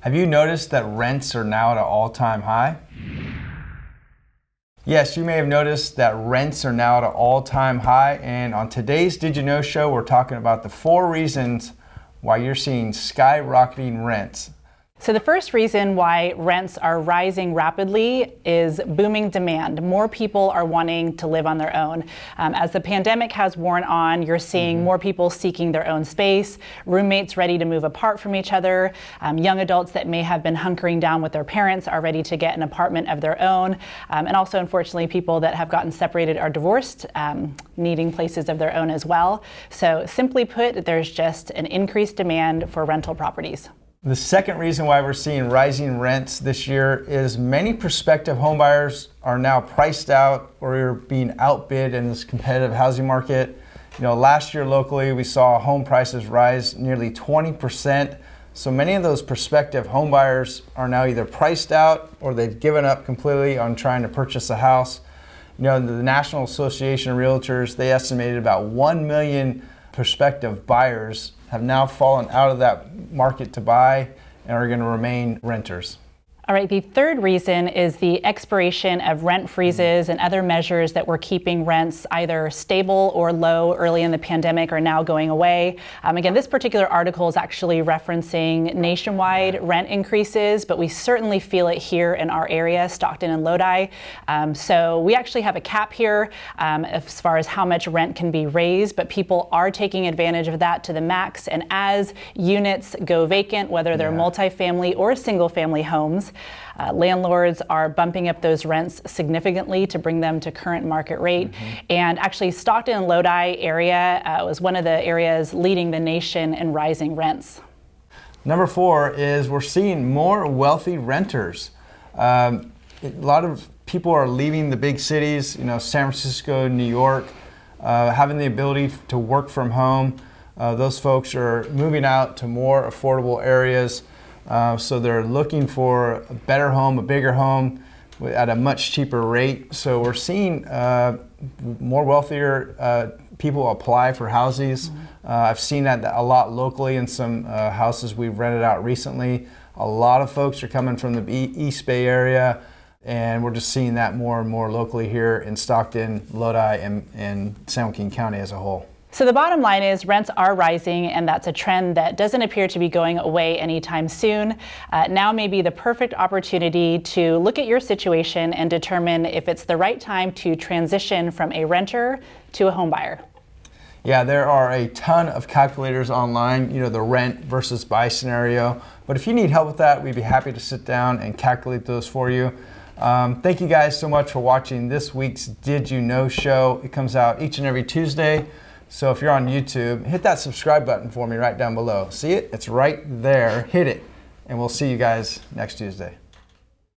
Have you noticed that rents are now at an all-time high? Yes, you may have noticed that rents are now at an all-time high, and on today's Did You Know show, we're talking about the 4 reasons why you're seeing skyrocketing rents. So the first reason why rents are rising rapidly is booming demand. More people are wanting to live on their own. As the pandemic has worn on, you're seeing more people seeking their own space, roommates ready to move apart from each other, young adults that may have been hunkering down with their parents are ready to get an apartment of their own, and also unfortunately people that have gotten separated or divorced needing places of their own as well. So simply put, there's just an increased demand for rental properties. The second reason why we're seeing rising rents this year is many prospective homebuyers are now priced out or are being outbid in this competitive housing market. Last year locally we saw home prices rise nearly 20%. So many of those prospective homebuyers are now either priced out or they've given up completely on trying to purchase a house. The National Association of Realtors, they estimated about 1 million prospective buyers have now fallen out of that market to buy and are going to remain renters. All right, the third reason is the expiration of rent freezes and other measures that were keeping rents either stable or low early in the pandemic are now going away. Again, this particular article is actually referencing nationwide rent increases, but we certainly feel it here in our area, Stockton and Lodi. So we actually have a cap here as far as how much rent can be raised, but people are taking advantage of that to the max. And as units go vacant, whether they're multifamily or single family homes, landlords are bumping up those rents significantly to bring them to current market rate. And actually Stockton and Lodi area was one of the areas leading the nation in rising rents. Number 4 is we're seeing more wealthy renters. A lot of people are leaving the big cities, San Francisco, New York, having the ability to work from home. Those folks are moving out to more affordable areas. So they're looking for a better home, a bigger home at a much cheaper rate. So we're seeing more wealthier people apply for houses. I've seen that a lot locally in some houses we've rented out recently. A lot of folks are coming from the East Bay area, and we're just seeing that more and more locally here in Stockton, Lodi, and San Joaquin County as a whole. So the bottom line is rents are rising, and that's a trend that doesn't appear to be going away anytime soon. Now may be the perfect opportunity to look at your situation and determine if it's the right time to transition from a renter to a home buyer. Yeah, there are a ton of calculators online, the rent versus buy scenario. But if you need help with that, we'd be happy to sit down and calculate those for you. Thank you guys so much for watching this week's Did You Know show. It comes out each and every Tuesday. So if you're on YouTube, hit that subscribe button for me right down below. See it? It's right there. Hit it. And we'll see you guys next Tuesday.